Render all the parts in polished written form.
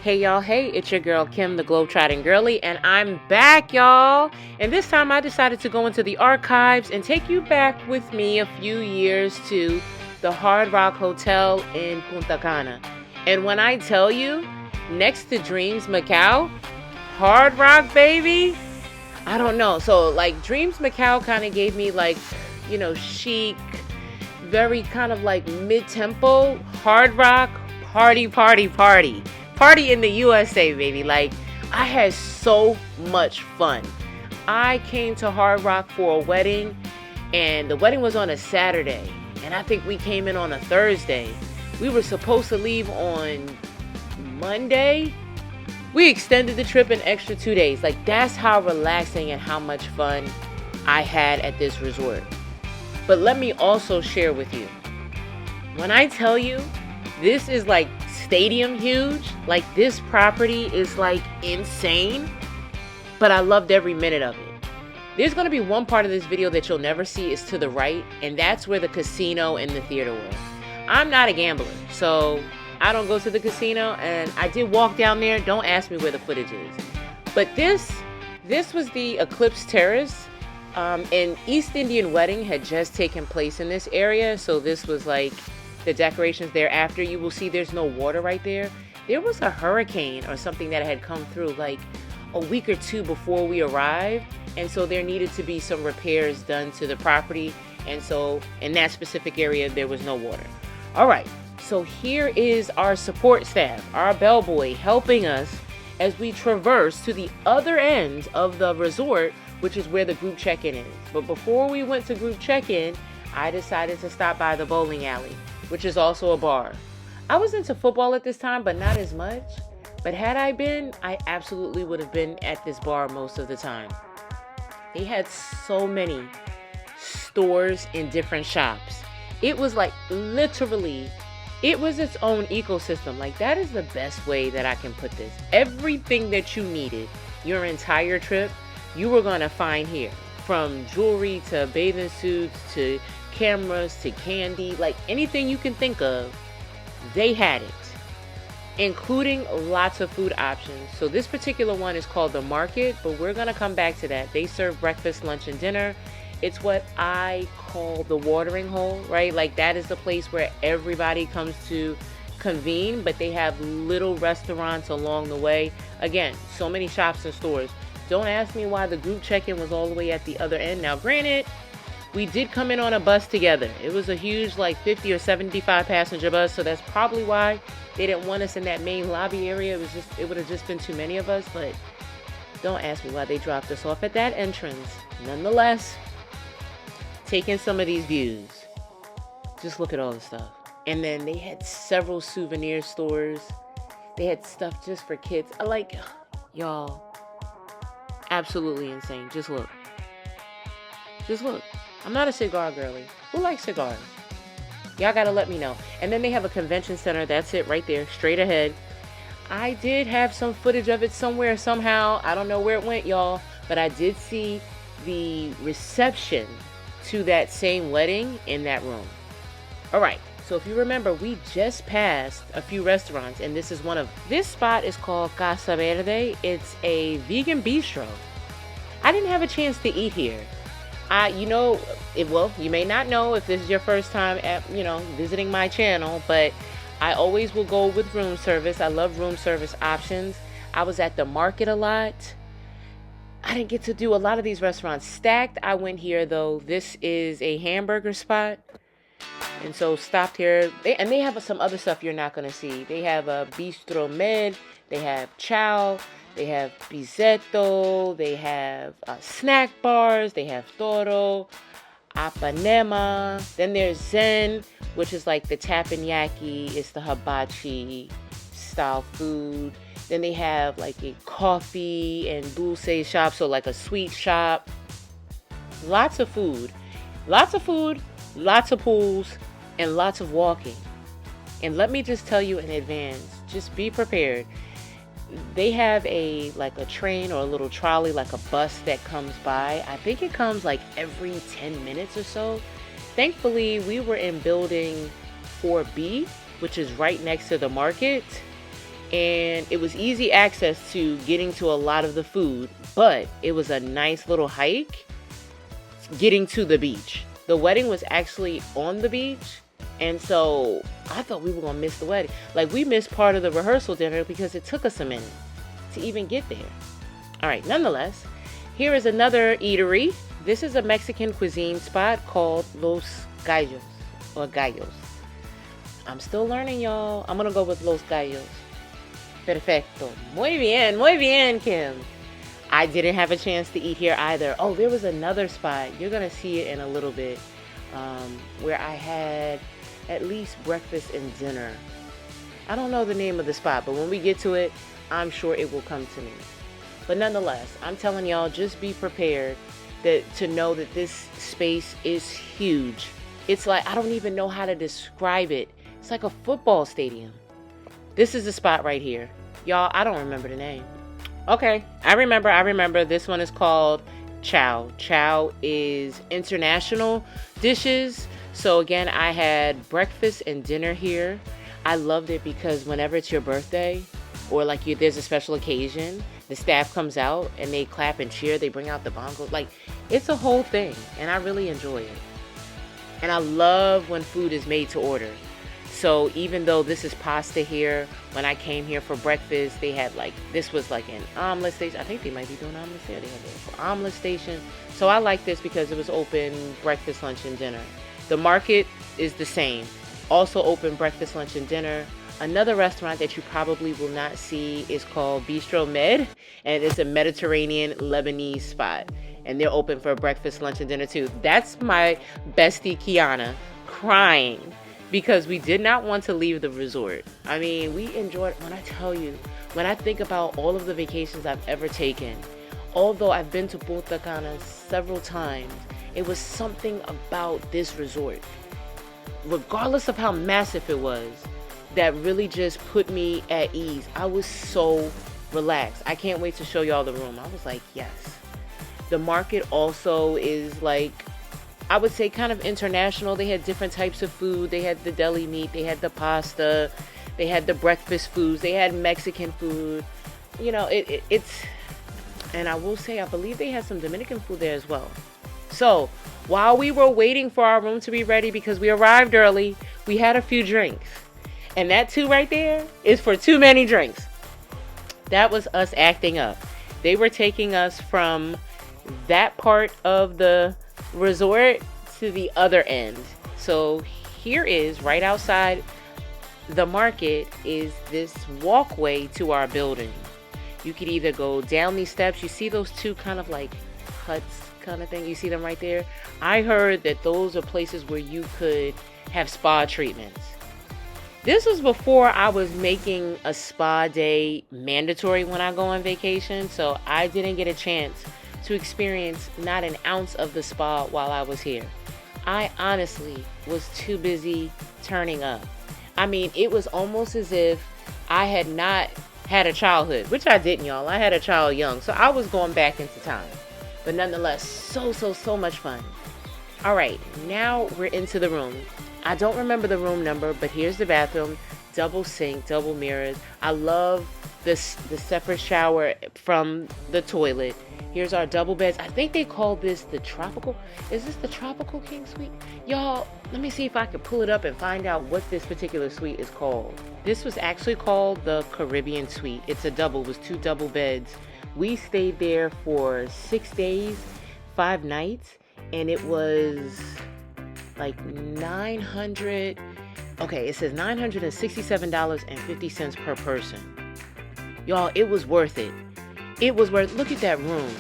Hey y'all, hey, it's your girl Kim, the Globetrotting Girly, and I'm back, y'all. And this time I decided to go into the archives and take you back with me a few years to the Hard Rock Hotel in Punta Cana. And when I tell you, next to Dreams Macau, Hard Rock, baby, I don't know. So, like, Dreams Macau kind of gave me, like, chic, very kind of like mid-tempo, Hard Rock, party, party, party. Party in the USA, baby. Like, I had so much fun. I came to Hard Rock for a wedding, and the wedding was on a Saturday, and I think we came in on a Thursday. We were supposed to leave on Monday. We extended the trip an extra 2 days. Like, that's how relaxing and how much fun I had at this resort. But let me also share with you, when I tell you, this is like stadium huge. Like, this property is like insane, but I loved every minute of it. There's going to be one part of this video that you'll never see is to the right, and that's where the casino and the theater were. I'm not a gambler, so I don't go to the casino, and I did walk down there. Don't ask me where the footage is. But this was the Eclipse Terrace. An East Indian wedding had just taken place in this area, so this was like the decorations thereafter. You will see there's no water right there. There was a hurricane or something that had come through like a week or two before we arrived, and so there needed to be some repairs done to the property, and so in that specific area there was no water. All right, so here is our support staff, our bellboy, helping us as we traverse to the other end of the resort, which is where the group check-in is. But before we went to group check-in, I decided to stop by the bowling alley, which is also a bar. I was into football at this time, but not as much. But had I been, I absolutely would have been at this bar most of the time. They had so many stores in different shops. It was like literally, it was its own ecosystem. Like, that is the best way that I can put this. Everything that you needed your entire trip, you were going to find here. From jewelry to bathing suits to cameras to candy, like anything you can think of, they had it, including lots of food options. So this particular one is called the Market, but we're going to come back to that. They serve breakfast, lunch, and dinner. It's what I call the watering hole, right? Like, that is the place where everybody comes to convene, but they have little restaurants along the way. Again, so many shops and stores. Don't ask me why the group check-in was all the way at the other end. Now, granted, we did come in on a bus together. It was a huge, like 50 or 75 passenger bus, so that's probably why they didn't want us in that main lobby area. It would have just been too many of us, but don't ask me why they dropped us off at that entrance. Nonetheless, taking some of these views. Just look at all the stuff. And then they had several souvenir stores. They had stuff just for kids. Y'all, absolutely insane. Just look. Just look. I'm not a cigar girly. Who likes cigars? Y'all gotta let me know. And then they have a convention center. That's it right there, straight ahead. I did have some footage of it somewhere, somehow. I don't know where it went, y'all. But I did see the reception to that same wedding in that room. All right. So if you remember, we just passed a few restaurants, and this is one of... This spot is called Casa Verde. It's a vegan bistro. I didn't have a chance to eat here. You may not know if this is your first time at, visiting my channel, but I always will go with room service. I love room service options. I was at the Market a lot. I didn't get to do a lot of these restaurants. Stacked, I went here, though. This is a hamburger spot. And so stopped here. They have some other stuff you're not going to see. They have a Bistro Med. They have Chow. They have Pisetto. They have snack bars. They have Toro, Apanema. Then there's Zen, which is like the teppanyaki. It's the hibachi style food. Then they have like a coffee and dulce shop, so like a sweet shop. Lots of food. Lots of food, lots of pools, and lots of walking. And let me just tell you in advance, just be prepared. They have a train or a little trolley, like a bus that comes by. I think it comes like every 10 minutes or so. Thankfully, we were in building 4B, which is right next to the Market. and it was easy access to getting to a lot of the food, but it was a nice little hike getting to the beach. The wedding was actually on the beach, and so I thought we were gonna miss the wedding. Like, we missed part of the rehearsal dinner because it took us a minute to even get there. All right, nonetheless, here is another eatery. This is a Mexican cuisine spot called Los Gallos, or Gallos. I'm still learning, y'all. I'm gonna go with Los Gallos. Perfecto. Muy bien, Kim. I didn't have a chance to eat here either. Oh, there was another spot. You're gonna see it in a little bit, where I had at least breakfast and dinner. I don't know the name of the spot, but when we get to it, I'm sure it will come to me. But nonetheless, I'm telling y'all, just be prepared to know that this space is huge. It's like, I don't even know how to describe it. It's like a football stadium. This is the spot right here. Y'all, I don't remember the name. Okay, I remember. This one is called Chow. Chow is international dishes. So again, I had breakfast and dinner here. I loved it because whenever it's your birthday or like there's a special occasion, the staff comes out and they clap and cheer. They bring out the bongos. Like, it's a whole thing, and I really enjoy it. And I love when food is made to order. So even though this is pasta here, when I came here for breakfast, they had this was like an omelet station. I think they might be doing omelets there. They had an omelet station. So I like this because it was open breakfast, lunch, and dinner. The market is the same. Also open breakfast, lunch, and dinner. Another restaurant that you probably will not see is called Bistro Med, and it's a Mediterranean Lebanese spot. And they're open for breakfast, lunch, and dinner too. That's my bestie Kiana crying because we did not want to leave the resort. I mean, we enjoyed, when I tell you, when I think about all of the vacations I've ever taken, although I've been to Punta Cana several times, it was something about this resort, regardless of how massive it was, that really just put me at ease. I was so relaxed. I can't wait to show y'all the room. I was like, yes. The market also is like, I would say kind of international. They had different types of food. They had the deli meat. They had the pasta. They had the breakfast foods. They had Mexican food. You know, it's, and I will say, I believe they had some Dominican food there as well. So while we were waiting for our room to be ready, because we arrived early, we had a few drinks. And that too right there is for too many drinks. That was us acting up. They were taking us from that part of the resort to the other end. So here is, right outside the market, is this walkway to our building. You could either go down these steps. You see those two kind of like huts kind of thing? You see them right there? I heard that those are places where you could have spa treatments. This was before I was making a spa day mandatory when I go on vacation, so I didn't get a chance to experience not an ounce of the spa while I was here. I honestly was too busy turning up. I mean, it was almost as if I had not had a childhood, which I didn't, y'all. I had a child young, so I was going back into time. But nonetheless, so much fun. All right, now we're into the room. I don't remember the room number, but here's the bathroom. Double sink, double mirrors. I love the separate shower from the toilet. Here's our double beds. I think they call this the tropical. Is this the tropical king suite? Y'all, let me see if I can pull it up and find out what this particular suite is called. This was actually called the Caribbean suite. It's a double. It was 2 double beds. We stayed there for 6 days, 5 nights, and it was like 900. Okay, it says $967.50 per person. Y'all, it was worth it. It was worth, look at that room.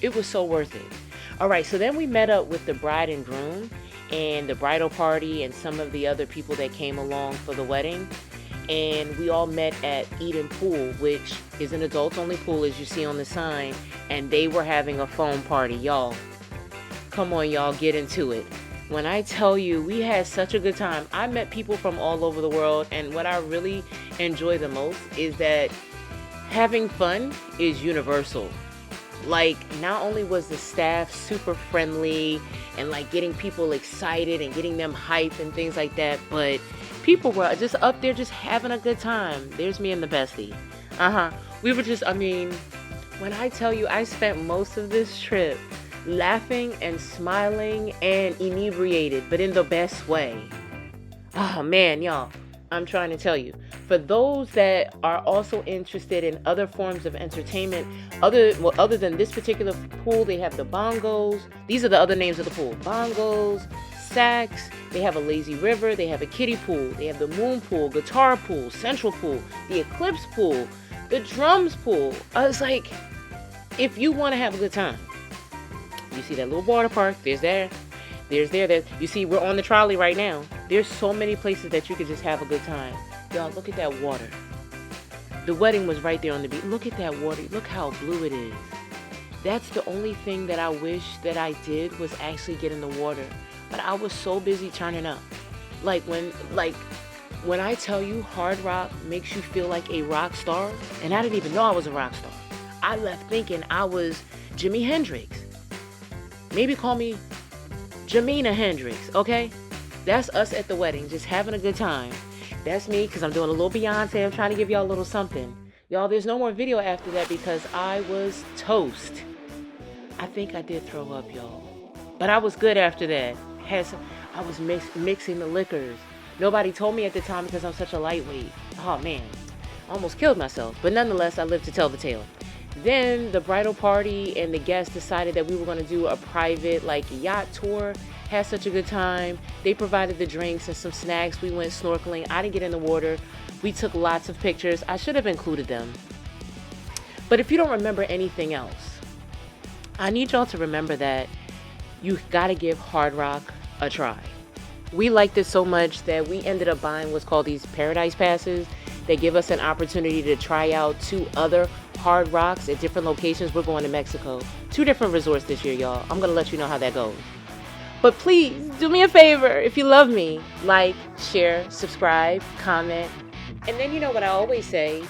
It was so worth it. All right, so then we met up with the bride and groom and the bridal party and some of the other people that came along for the wedding. And we all met at Eden Pool, which is an adults-only pool, as you see on the sign. And they were having a foam party, y'all. Come on, y'all, get into it. When I tell you, we had such a good time. I met people from all over the world, and what I really enjoy the most is that having fun is universal. Like, not only was the staff super friendly and like getting people excited and getting them hyped and things like that, but People were just up there just having a good time. There's me and the bestie. We were just, I mean, when I tell you I spent most of this trip laughing and smiling and inebriated, but in the best way. Oh man, y'all, I'm trying to tell you. For those that are also interested in other forms of entertainment, other than this particular pool, they have the Bongos. These are the other names of the pool. Bongos, Sacks, they have a lazy river, they have a kiddie pool, they have the moon pool, guitar pool, central pool, the Eclipse pool, the drums pool. I was like, if you want to have a good time, you see that little water park, there's there. You see, we're on the trolley right now. There's so many places that you could just have a good time. Y'all, look at that water. The wedding was right there on the beach. Look at that water. Look how blue it is. That's the only thing that I wish that I did was actually get in the water. But I was so busy turning up. Like when I tell you Hard Rock makes you feel like a rock star, and I didn't even know I was a rock star. I left thinking I was Jimi Hendrix. Maybe call me Jamina Hendrix, okay? That's us at the wedding, just having a good time. That's me, because I'm doing a little Beyonce. I'm trying to give y'all a little something. Y'all, there's no more video after that because I was toast. I think I did throw up, y'all. But I was good after that. I was mixing the liquors. Nobody told me at the time because I'm such a lightweight. Oh, man. I almost killed myself. But nonetheless, I lived to tell the tale. Then the bridal party and the guests decided that we were going to do a private yacht tour. Had such a good time. They provided the drinks and some snacks. We went snorkeling. I didn't get in the water. We took lots of pictures. I should have included them. But if you don't remember anything else, I need y'all to remember that you got to give Hard Rock a try. We liked it so much that we ended up buying what's called these Paradise Passes. They give us an opportunity to try out 2 other Hard Rocks at different locations. We're going to Mexico. 2 different resorts this year, y'all. I'm going to let you know how that goes. But please, do me a favor. If you love me, like, share, subscribe, comment. And then you know what I always say.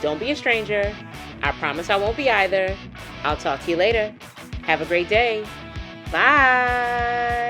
Don't be a stranger. I promise I won't be either. I'll talk to you later. Have a great day. Bye.